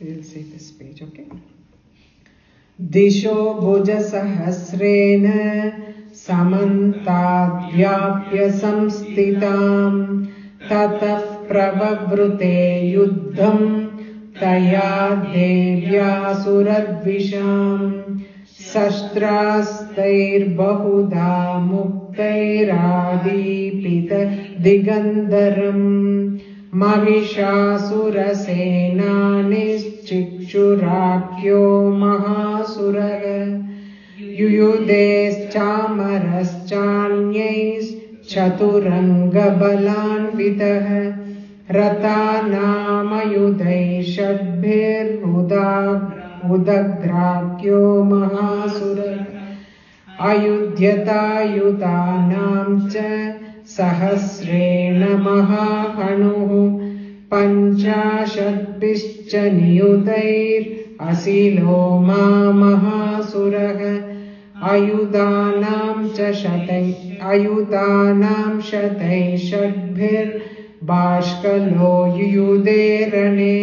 We'll see this page, okay? Disho Bhuja Sahasrena समन्ताद्व्याप्य संस्थितां ततः प्रववृते युद्धं तया देव्यासुरद्विषां शस्त्रास्त्रैर्बहुधा मुक्तैरादीपित दिगन्धरम् महिषासुरसेनानिश्चिक्षुराख्यो महासुरः युयुधेश्चामरश्चान्यैश्चतुरङ्गबलान्वितः रथानामयुधैः षड्भिरुदग्राख्यो महासुरः अयुध्यतायुधानां च सहस्रेण महाहनुः पञ्चाशद्भिश्च नियुतैरसिलो महासुरः आयुधानां शतैः षड्भिर्बाष्कलो युयुधे रणे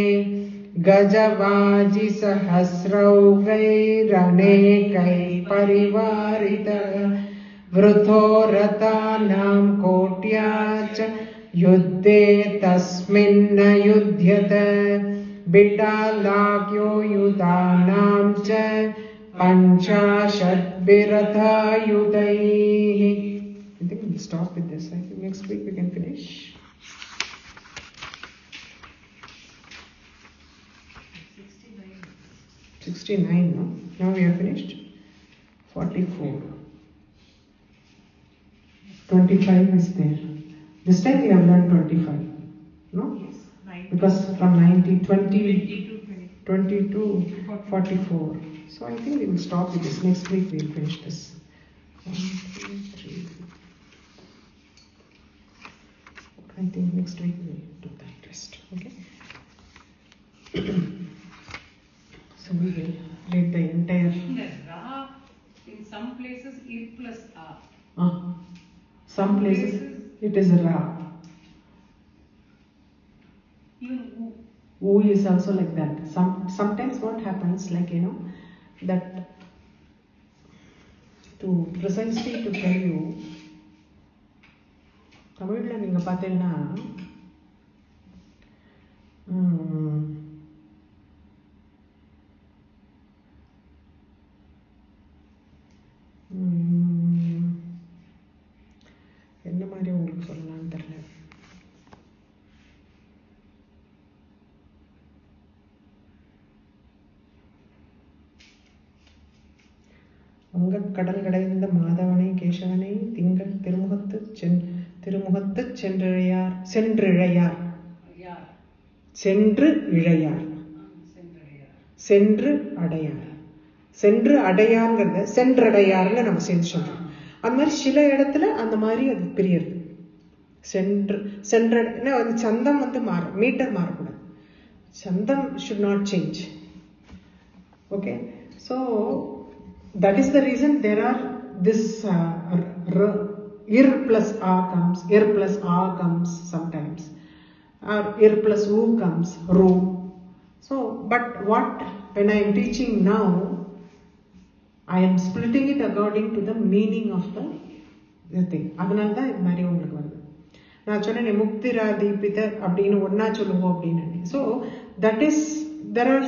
गजवाजिसहस्रौघैरनेकैः परिवारितः वृथो रथानां कोट्या च युद्धे तस्मिन्न युध्यत बिडालाख्यो युधानां च पञ्चाशद्भिरथायुधैः. I think we'll stop with this. I think next week we can finish. 69, no? Now we have finished 44. 25 is there. This time we have learned 25. No? Yes. Because from 20 to 44. So I think we will stop with this. Next week we will finish this. 1, 2, 3. I think next week we will do that rest. Okay? So we will read the entire. In the Ra, in some places Ir plus A. Some places it is a Ra. Even U. U is also like that. Sometimes what happens, like that to precisely to tell you, தமிழ்ல நீங்க பார்த்தீங்கன்னா என்ன மாதிரி உங்களுக்கு சொல்லலாம்னு தெரியல. வங்கக் கடல் கடைந்த மாதவனை கேசவனை திங்கள் திருமுகத்து சென்றிழையார் சென்று அடையார் அடையார்ங்கிறத சென்றடையார்ல நம்ம சேர்ந்து சொல்றோம். அந்த மாதிரி சில இடத்துல அந்த மாதிரி அது பிரியறது. சென்ற சந்தம் மாறும், மீட்டர் மாறக்கூடாது. சந்தம் should not change. Okay, so that is the reason there are this ir plus a comes sometimes, or ir plus u comes ru. So but what when I am teaching now, I am splitting it according to the meaning of the thing. அதனால தான் இது மாதிரி உங்களுக்கு வருது. நான் சொன்னேன் முக்திரா தீபித அப்படின்னு ஒன்னா சொல்லுவோம் அப்படின்னு. So that is there are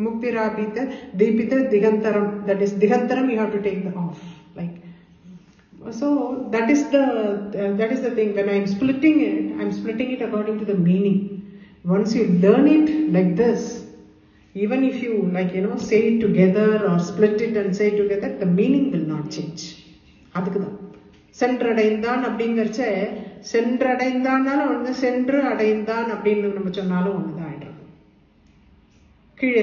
muktirabhita deepita digantaram, that is digantaram you have to take the off, like so that is the thing. When I am splitting it according to the meaning. Once you learn it like this, even if you say it together or split it and say it together, the meaning will not change. அதுக்குதான் சென்றடைந்தான் அப்படிங்கறச்ச சென்றடைந்தான்னாலும் ஒன்று, சென்று அடைந்தான் அப்படின்னு நம்ம சொன்னாலும் ஒண்ணுதான் ஆயிடுறது. கீழே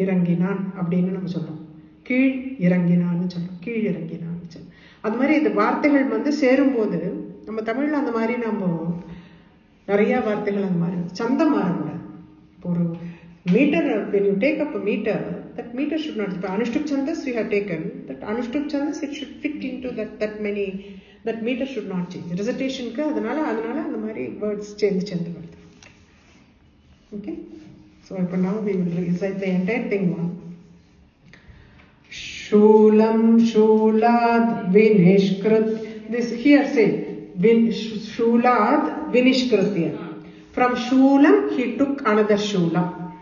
இறங்கினான் அப்படின்னு நம்ம சொல்றோம். கீழ் இறங்கினான்னு சொல்றோம். அது மாதிரி இந்த வார்த்தைகள் சேரும் போது நம்ம தமிழ்ல அந்த மாதிரி நம்ம நிறைய வார்த்தைகள் அந்த மாதிரி சந்தம் மாறக்கூடாது. இப்போ ஒரு metre, when you take up a meter, that meter should not, if Anushtuk Chandas we have taken, that Anushtuk Chandas it should fit into that many, that meter should not change. Recitation க்கு அதனால அந்த மாதிரி words சேர்ந்து வருது. Okay, so now we will recite the entire thing one. Shulam Shulad Vinishkrit. This here say Shulad Vinishkritya. From Shulam he took another Shulam.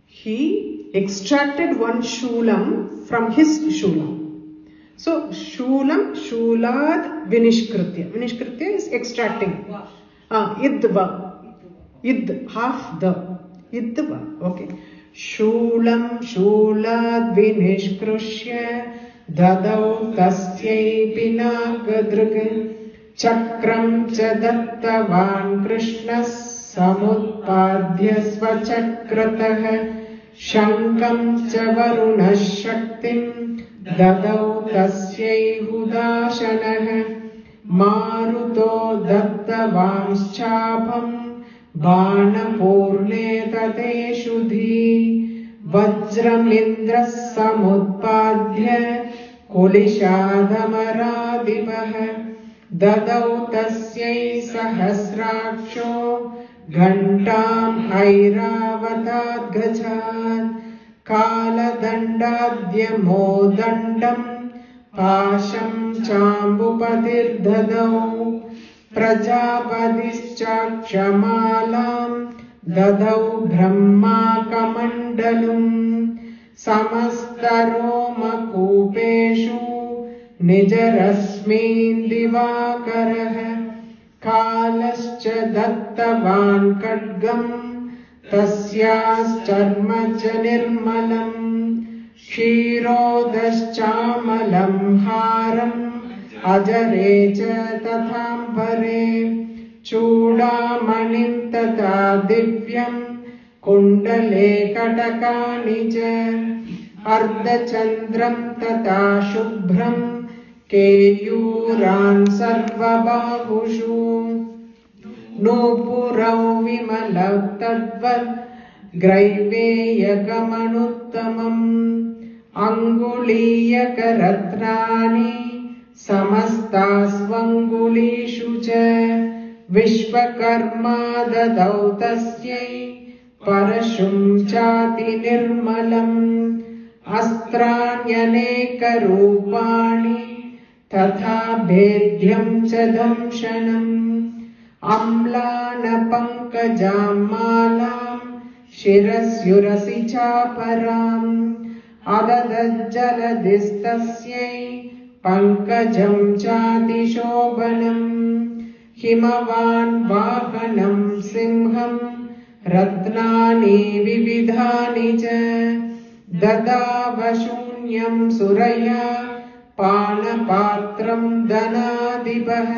He extracted one Shulam from his Shulam. So Shulam Shulad Vinishkritya. Vinishkritya is extracting. Idva. Id, half the. Idva. Okay. Shulam Shulad Vinishkrushya Dadau Tasyai Pinagadruk Chakram Cha Dattavan Krishnas Samutpadhya Svachakratah Shankam Cha Varunas Shaktim Dadau Tasyai Hudashanah Maruto Dattavamschapam Banapurne Tateshudhi Vajramindras Samutpadhya Kulishadhamaradipaha Dadau Tasyai Sahasraksho Ghantam Airavatad Gachat Kaladandadya Modandam Pasham Chambupatir Dadau Prajapadischaksamalam Dadau Brahma Kamandalum Samastaroma Kupeshu Nijarasmin Divakarah Kalascha Dattavan Kadgam Tasyas Charmacha Nirmalam Kshirodaschamalam Haram Ajarecha Tathambare Chudamanim Tata Divyam Kundale Katakani Cha Ardachandram Tata Shubhram Keyuran Sarvabahushu Nupurau Vimalav Tadvat Graiveyakamanuttamam Anguliyakaratnani Samastasvangulishu cha Vishvakarma dadau tasyai Parashum chati nirmalam Astranyaneka rupani Tatha bhedyam cha damshanam Amlana pankajam malam Shirasyurasi chaparam Adadajjaladhistasyai Pankajam chati shobhanam Himavan vahanam simham Ratnani vividhani cha Dadavashunyam suraya Panapatram danadibah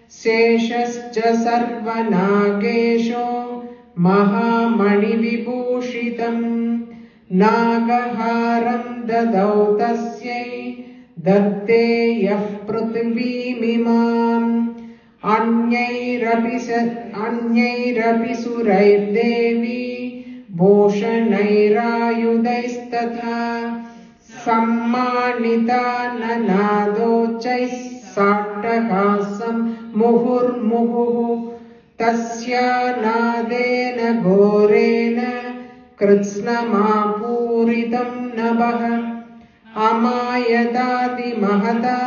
Seshascha sarvanagesho Mahamani vibhushitam Nagaharam dadau tasyai Datte yah prithvimimam Anyairapi surair devi Bhoshanairayudaistatha Sammanita nanadochais Sattahasam muhurmuhu Tasya nadena gorena Kritsnamapuritam nabah Amayadadi mahata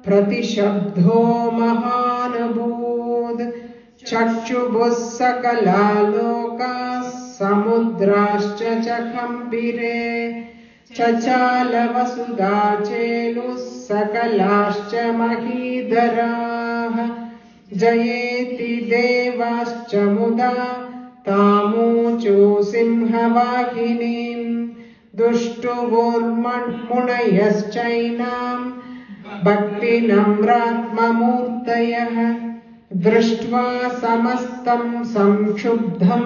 pratishabdho mahanabhud Chakshubhus sakala lokas samudrascha chakhambire Chachala vasudha chelus sakalascha mahidarah Jayeti devascha muda tamuchu simhavahinim Duštuvurmunayaschainam Bhaktinamratmamurtayah Drishtva samastam samshubdham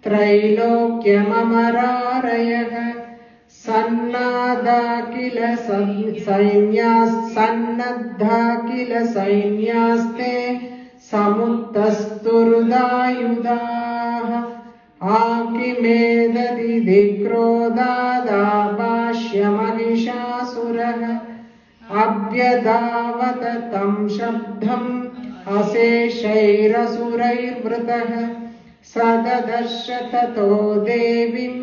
Trailokyamamararayah Sannadha kila sainyaste Samuttasturudayudah Akimedadi dikrodadabhashyamahishāsurah Abhyadavatatam shabdham aseshairasurairvratah Sadadasya tato devim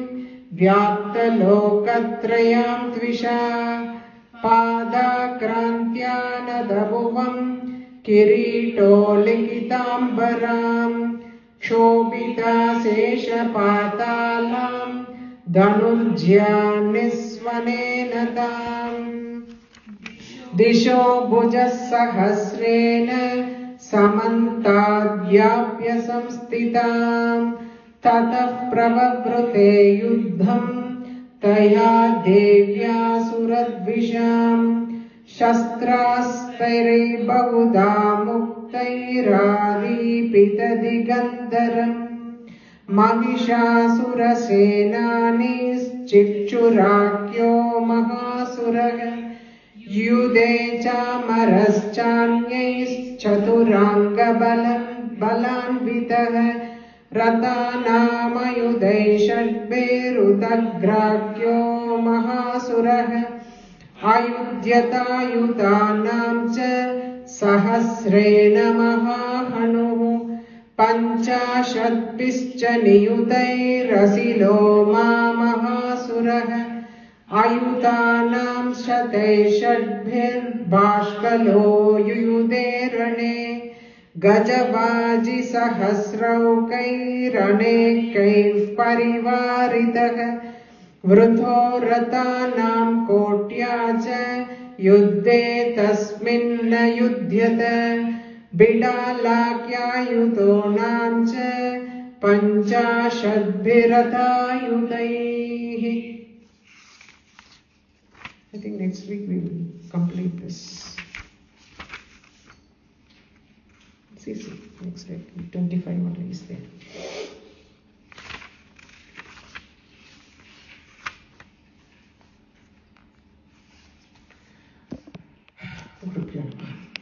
व्याप्तलोकत्रयां द्विषा पादाक्रान्त्यानदभुवम् किरीटो लिखिताम्बराम् क्षोभिता शेषपातालाम् धनुर्ज्या निस्वनेन ताम् दिशो भुजः सहस्रेण समन्ताद्व्याप्य संस्थिताम् ततः प्रववृते युद्धम् तया देव्या सुरद्विषाम् शस्त्रास्त्रैर्बहुधा मुक्तैरादीपितदिगन्धरम् महिषासुरसेनानीश्चिक्षुराख्यो महासुरः युधे चामरश्चान्यैश्चतुराङ्गबलान्वितः रथानामयुधै षड्भिरुदग्राख्यो महासुरः आयुध्यतायुधानां च सहस्रेण महाहनुः पञ्चाशद्भिश्च नियुतैरसिलो महासुरः आयुधानां शतैषड्भिर्बाष्कलो युयुधे रणे गजवाजिसहस्रौकैरनेकैः परिवारितः वृथो रथानां कोट्या च युद्धे तस्मिन्न युध्यत बिडालाक्यायुधोनां च पञ्चाशद्भिरथायुधैः. I think next week we will complete this. See, next week 25 only is there. Guru Purnima.